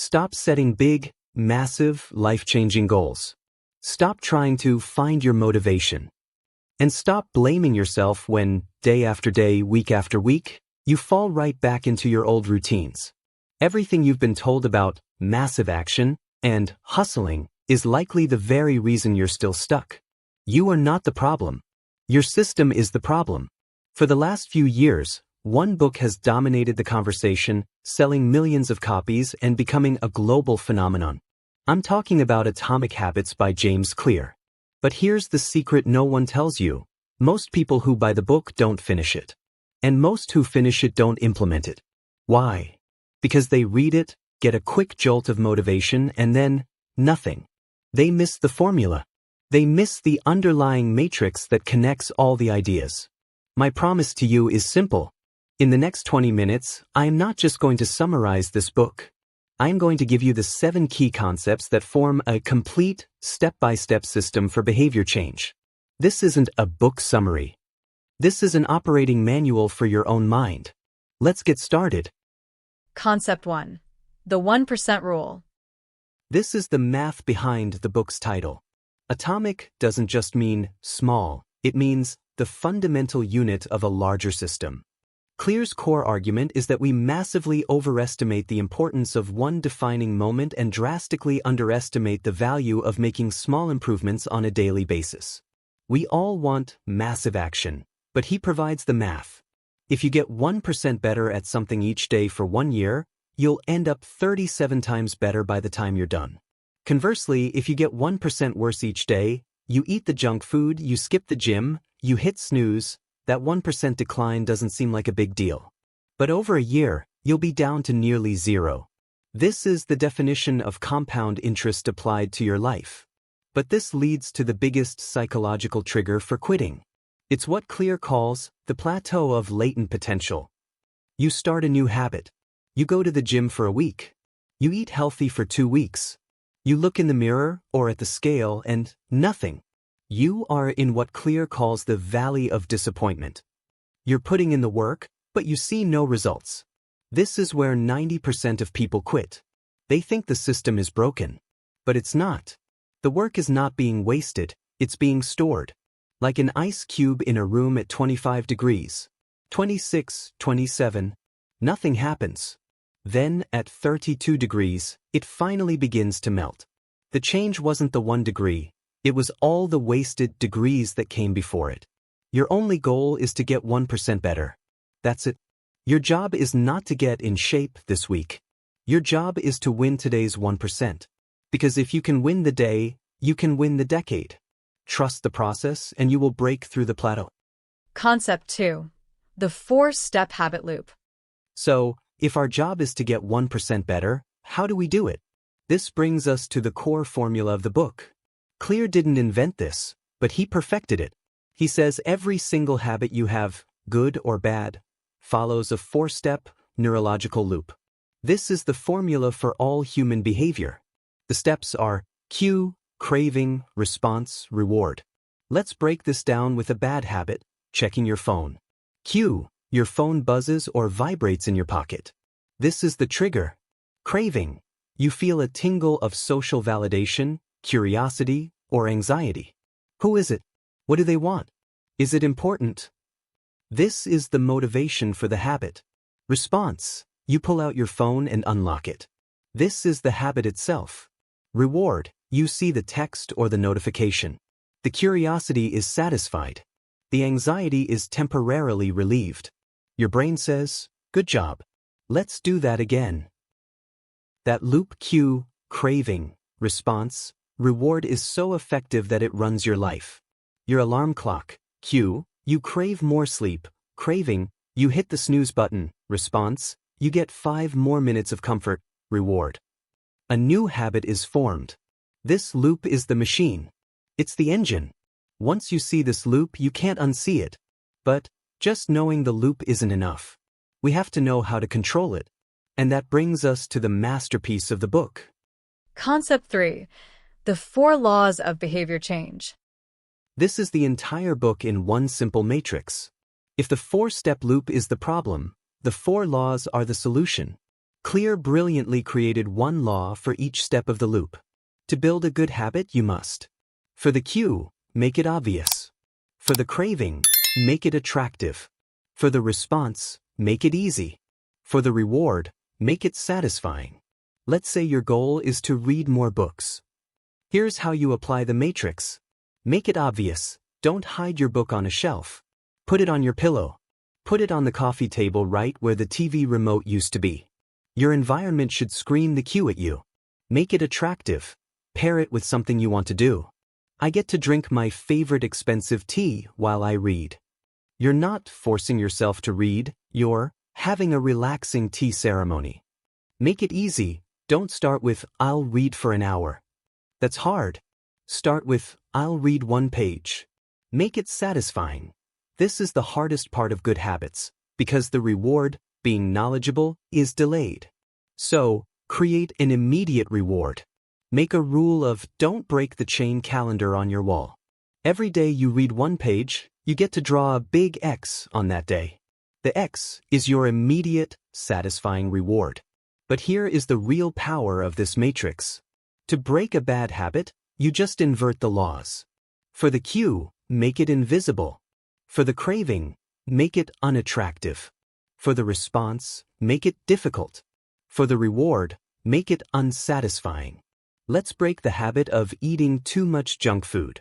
Stop setting big, massive, life-changing goals. Stop trying to find your motivation. And stop blaming yourself when, day after day, week after week, you fall right back into your old routines. Everything you've been told about massive action and hustling is likely the very reason you're still stuck. You are not the problem. Your system is the problem. For the last few years, one book has dominated the conversation, selling millions of copies and becoming a global phenomenon. I'm talking about Atomic Habits by James Clear. But here's the secret no one tells you. Most people who buy the book don't finish it. And most who finish it don't implement it. Why? Because they read it, get a quick jolt of motivation, and then nothing. They miss the formula. They miss the underlying matrix that connects all the ideas. My promise to you is simple. In the next 20 minutes, I am not just going to summarize this book. I am going to give you the 7 key concepts that form a complete, step-by-step system for behavior change. This isn't a book summary. This is an operating manual for your own mind. Let's get started. Concept 1. The 1% Rule. This is the math behind the book's title. Atomic doesn't just mean small, it means the fundamental unit of a larger system. Clear's core argument is that we massively overestimate the importance of one defining moment and drastically underestimate the value of making small improvements on a daily basis. We all want massive action, but he provides the math. If you get 1% better at something each day for 1 year, you'll end up 37 times better by the time you're done. Conversely, if you get 1% worse each day, you eat the junk food, you skip the gym, you hit snooze, that 1% decline doesn't seem like a big deal. But over a year, you'll be down to nearly zero. This is the definition of compound interest applied to your life. But this leads to the biggest psychological trigger for quitting. It's what Clear calls the plateau of latent potential. You start a new habit. You go to the gym for a week. You eat healthy for 2 weeks. You look in the mirror or at the scale and nothing. You are in what Clear calls the valley of disappointment. You're putting in the work, but you see no results. This is where 90% of people quit. They think the system is broken. But it's not. The work is not being wasted, it's being stored. Like an ice cube in a room at 25 degrees. 26, 27, nothing happens. Then, at 32 degrees, it finally begins to melt. The change wasn't the 1 degree. It was all the wasted degrees that came before it. Your only goal is to get 1% better. That's it. Your job is not to get in shape this week. Your job is to win today's 1%. Because if you can win the day, you can win the decade. Trust the process and you will break through the plateau. Concept 2. The 4-step habit loop. So, if our job is to get 1% better, how do we do it? This brings us to the core formula of the book. Clear didn't invent this, but he perfected it. He says every single habit you have, good or bad, follows a 4-step neurological loop. This is the formula for all human behavior. The steps are cue, craving, response, reward. Let's break this down with a bad habit, checking your phone. Cue, your phone buzzes or vibrates in your pocket. This is the trigger. Craving, you feel a tingle of social validation, curiosity, or anxiety. Who is it? What do they want? Is it important? This is the motivation for the habit. Response, you pull out your phone and unlock it. This is the habit itself. Reward, you see the text or the notification. The curiosity is satisfied. The anxiety is temporarily relieved. Your brain says, good job. Let's do that again. That loop cue, craving, response, reward is so effective that it runs your life. Your alarm clock, cue, you crave more sleep, craving, you hit the snooze button, response, you get 5 more minutes of comfort, reward. A new habit is formed. This loop is the machine. It's the engine. Once you see this loop, you can't unsee it. But just knowing the loop isn't enough. We have to know how to control it. And that brings us to the masterpiece of the book. Concept 3. The 4 laws of behavior change. This is the entire book in one simple matrix. If the 4-step loop is the problem, the 4 laws are the solution. Clear brilliantly created one law for each step of the loop. To build a good habit, you must. For the cue, make it obvious. For the craving, make it attractive. For the response, make it easy. For the reward, make it satisfying. Let's say your goal is to read more books. Here's how you apply the matrix. Make it obvious. Don't hide your book on a shelf. Put it on your pillow. Put it on the coffee table right where the TV remote used to be. Your environment should scream the cue at you. Make it attractive. Pair it with something you want to do. I get to drink my favorite expensive tea while I read. You're not forcing yourself to read, you're having a relaxing tea ceremony. Make it easy. Don't start with, I'll read for an hour. That's hard. Start with, I'll read one page. Make it satisfying. This is the hardest part of good habits, because the reward, being knowledgeable, is delayed. So, create an immediate reward. Make a rule of don't break the chain calendar on your wall. Every day you read one page, you get to draw a big X on that day. The X is your immediate, satisfying reward. But here is the real power of this matrix. To break a bad habit, you just invert the laws. For the cue, make it invisible. For the craving, make it unattractive. For the response, make it difficult. For the reward, make it unsatisfying. Let's break the habit of eating too much junk food.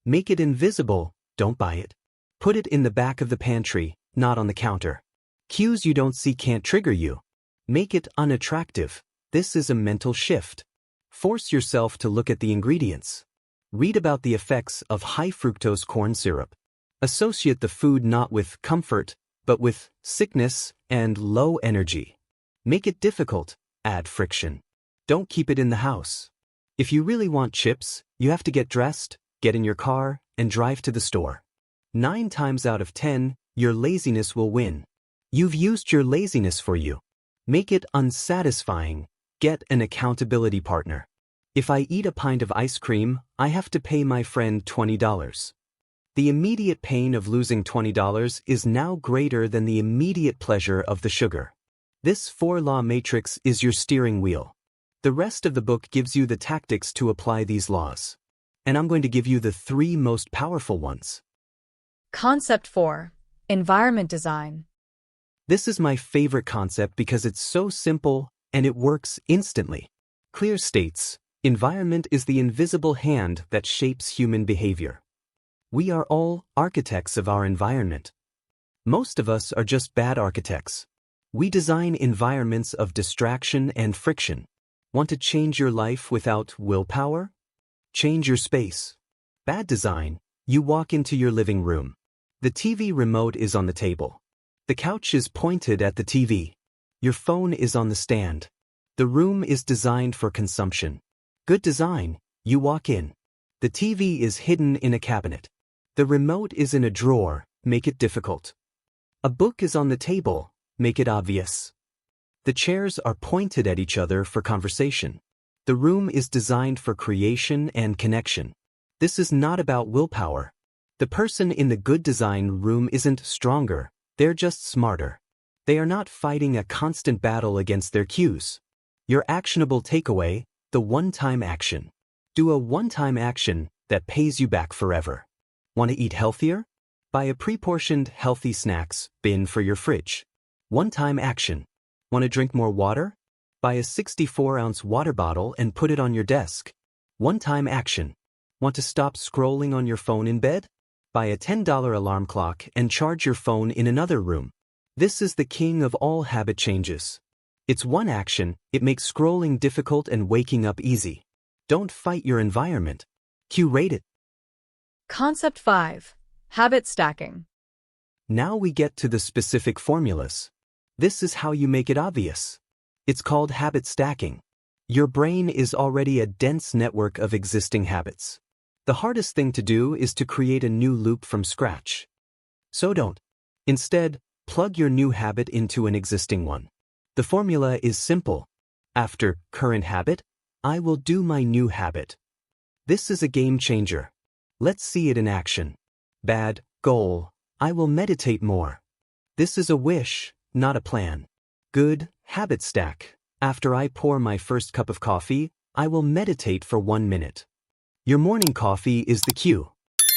Make it invisible, don't buy it. Put it in the back of the pantry, not on the counter. Cues you don't see can't trigger you. Make it unattractive. This is a mental shift. Force yourself to look at the ingredients. Read about the effects of high fructose corn syrup. Associate the food not with comfort, but with sickness and low energy. Make it difficult, add friction. Don't keep it in the house. If you really want chips, you have to get dressed, get in your car, and drive to the store. 9 times out of 10, your laziness will win. You've used your laziness for you. Make it unsatisfying. Get an accountability partner. If I eat a pint of ice cream, I have to pay my friend $20. The immediate pain of losing $20 is now greater than the immediate pleasure of the sugar. This 4-law matrix is your steering wheel. The rest of the book gives you the tactics to apply these laws. And I'm going to give you the 3 most powerful ones. Concept 4. Environment design. This is my favorite concept because it's so simple and it works instantly. Clear states, environment is the invisible hand that shapes human behavior. We are all architects of our environment. Most of us are just bad architects. We design environments of distraction and friction. Want to change your life without willpower? Change your space. Bad design. You walk into your living room. The TV remote is on the table. The couch is pointed at the TV. Your phone is on the stand. The room is designed for consumption. Good design. You walk in. The TV is hidden in a cabinet. The remote is in a drawer. Make it difficult. A book is on the table. Make it obvious. The chairs are pointed at each other for conversation. The room is designed for creation and connection. This is not about willpower. The person in the good design room isn't stronger. They're just smarter. They are not fighting a constant battle against their cues. Your actionable takeaway, the one-time action. Do a one-time action that pays you back forever. Want to eat healthier? Buy a pre-portioned healthy snacks bin for your fridge. One-time action. Want to drink more water? Buy a 64-ounce water bottle and put it on your desk. One-time action. Want to stop scrolling on your phone in bed? Buy a $10 alarm clock and charge your phone in another room. This is the king of all habit changes. It's one action, it makes scrolling difficult and waking up easy. Don't fight your environment. Curate it. Concept 5. Habit stacking. Now we get to the specific formulas. This is how you make it obvious. It's called habit stacking. Your brain is already a dense network of existing habits. The hardest thing to do is to create a new loop from scratch. So don't. Instead, plug your new habit into an existing one. The formula is simple. After current habit, I will do my new habit. This is a game changer. Let's see it in action. Bad goal. I will meditate more. This is a wish, not a plan. Good habit stack. After I pour my first cup of coffee, I will meditate for 1 minute. Your morning coffee is the cue.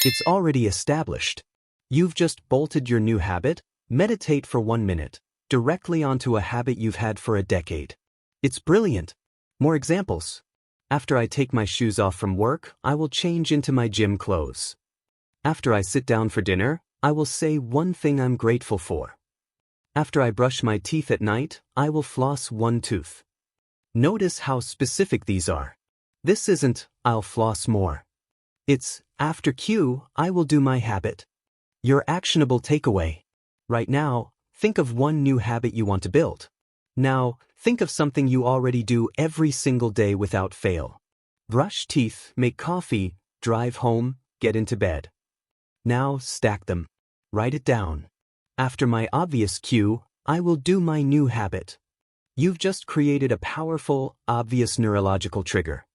It's already established. You've just bolted your new habit, meditate for 1 minute, directly onto a habit you've had for a decade. It's brilliant. More examples. After I take my shoes off from work, I will change into my gym clothes. After I sit down for dinner, I will say one thing I'm grateful for. After I brush my teeth at night, I will floss one tooth. Notice how specific these are. This isn't, I'll floss more. It's, after Q, I will do my habit. Your actionable takeaway. Right now, think of one new habit you want to build. Now, think of something you already do every single day without fail. Brush teeth, make coffee, drive home, get into bed. Now, stack them. Write it down. After my obvious cue, I will do my new habit. You've just created a powerful, obvious neurological trigger.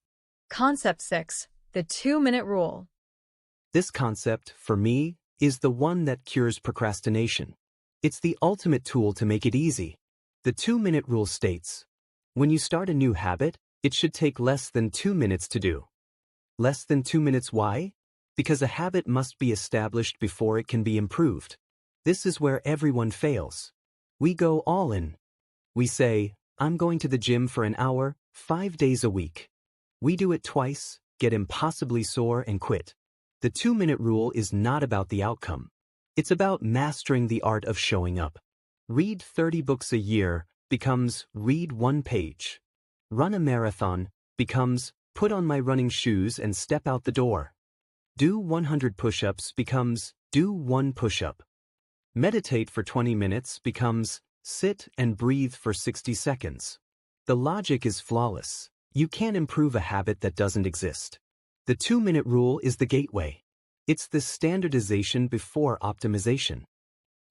Concept 6. The 2-minute rule. This concept, for me, is the one that cures procrastination. It's the ultimate tool to make it easy. The 2-minute rule states, when you start a new habit, it should take less than 2 minutes to do. Less than 2 minutes why? Because a habit must be established before it can be improved. This is where everyone fails. We go all in. We say, I'm going to the gym for an hour, 5 days a week. We do it twice, get impossibly sore and quit. The 2-minute rule is not about the outcome. It's about mastering the art of showing up. Read 30 books a year becomes read 1 page. Run a marathon becomes put on my running shoes and step out the door. Do 100 push-ups becomes do 1 push-up. Meditate for 20 minutes becomes sit and breathe for 60 seconds. The logic is flawless. You can't improve a habit that doesn't exist. The 2-minute rule is the gateway. It's the standardization before optimization.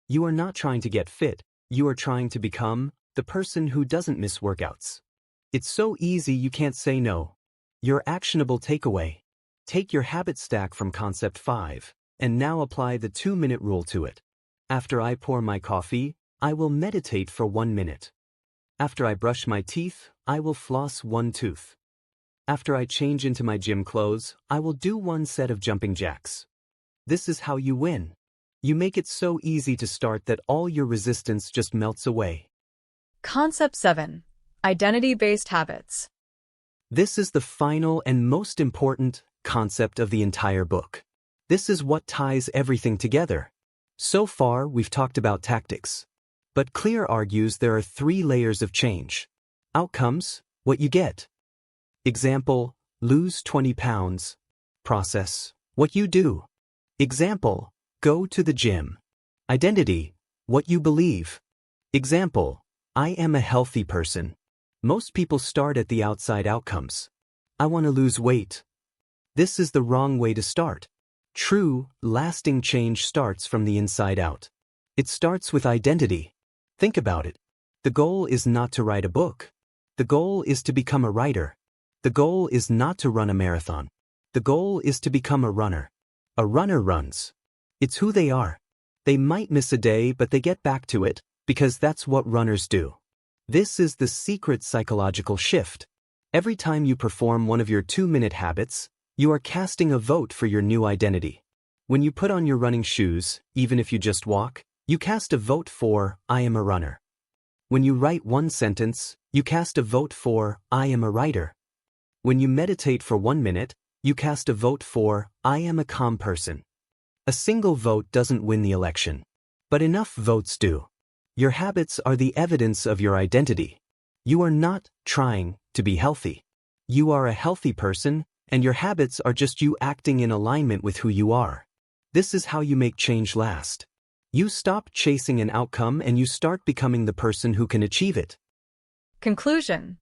You are not trying to get fit, you are trying to become the person who doesn't miss workouts. It's so easy you can't say no. Your actionable takeaway. Take your habit stack from concept 5, and now apply the 2-minute rule to it. After I pour my coffee, I will meditate for 1 minute. After I brush my teeth, I will floss 1 tooth. After I change into my gym clothes, I will do 1 set of jumping jacks. This is how you win. You make it so easy to start that all your resistance just melts away. Concept 7. Identity-based habits. This is the final and most important concept of the entire book. This is what ties everything together. So far, we've talked about tactics. But Clear argues there are 3 layers of change. Outcomes, what you get. Example, lose 20 pounds. Process, what you do. Example, go to the gym. Identity, what you believe. Example, I am a healthy person. Most people start at the outside outcomes. I want to lose weight. This is the wrong way to start. True, lasting change starts from the inside out. It starts with identity. Think about it. The goal is not to write a book. The goal is to become a writer. The goal is not to run a marathon. The goal is to become a runner. A runner runs. It's who they are. They might miss a day, but they get back to it, because that's what runners do. This is the secret psychological shift. Every time you perform one of your 2-minute habits, you are casting a vote for your new identity. When you put on your running shoes, even if you just walk, you cast a vote for, I am a runner. When you write 1 sentence, you cast a vote for, I am a writer. When you meditate for 1 minute, you cast a vote for, I am a calm person. A single vote doesn't win the election, but enough votes do. Your habits are the evidence of your identity. You are not trying to be healthy. You are a healthy person, and your habits are just you acting in alignment with who you are. This is how you make change last. You stop chasing an outcome and you start becoming the person who can achieve it. Conclusion.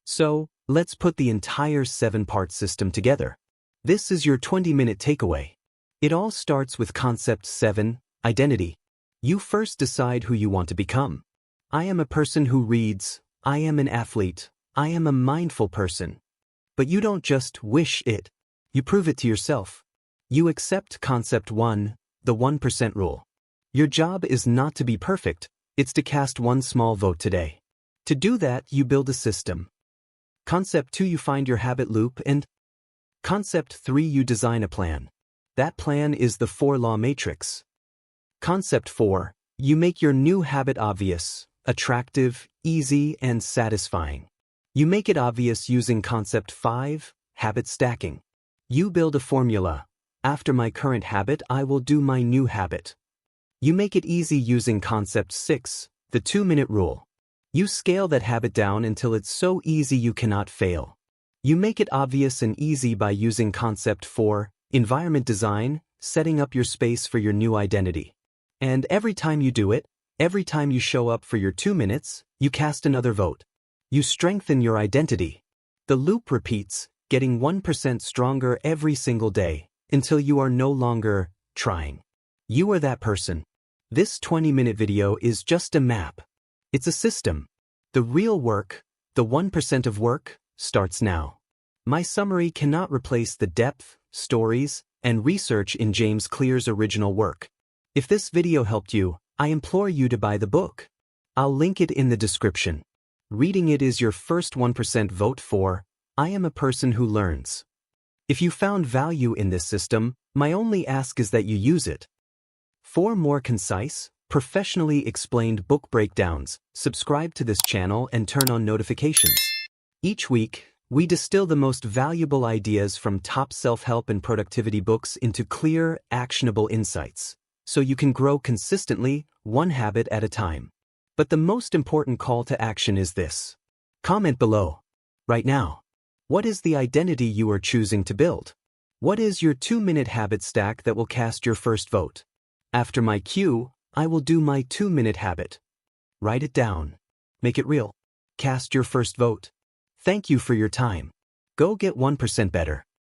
So, let's put the entire 7-part system together. This is your 20-minute takeaway. It all starts with concept 7, identity. You first decide who you want to become. I am a person who reads. I am an athlete. I am a mindful person. But you don't just wish it. You prove it to yourself. You accept concept 1, the 1% rule. Your job is not to be perfect, it's to cast 1 small vote today. To do that, you build a system. Concept 2, you find your habit loop, and Concept 3, you design a plan. That plan is the 4-law matrix. Concept 4, you make your new habit obvious, attractive, easy, and satisfying. You make it obvious using Concept 5, habit stacking. You build a formula. After my current habit, I will do my new habit. You make it easy using Concept 6, the 2-minute rule. You scale that habit down until it's so easy you cannot fail. You make it obvious and easy by using Concept 4, environment design, setting up your space for your new identity. And every time you do it, every time you show up for your 2 minutes, you cast another vote. You strengthen your identity. The loop repeats, getting 1% stronger every single day, until you are no longer trying. You are that person. This 20-minute video is just a map. It's a system. The real work, the 1% of work, starts now. My summary cannot replace the depth, stories, and research in James Clear's original work. If this video helped you, I implore you to buy the book. I'll link it in the description. Reading it is your first 1% vote for I am a person who learns. If you found value in this system, my only ask is that you use it. For more concise, professionally explained book breakdowns, subscribe to this channel and turn on notifications. Each week, we distill the most valuable ideas from top self-help and productivity books into clear, actionable insights, so you can grow consistently, one habit at a time. But the most important call to action is this. Comment below. Right now. What is the identity you are choosing to build? What is your 2-minute habit stack that will cast your first vote? After my cue, I will do my 2-minute habit. Write it down. Make it real. Cast your first vote. Thank you for your time. Go get 1% better.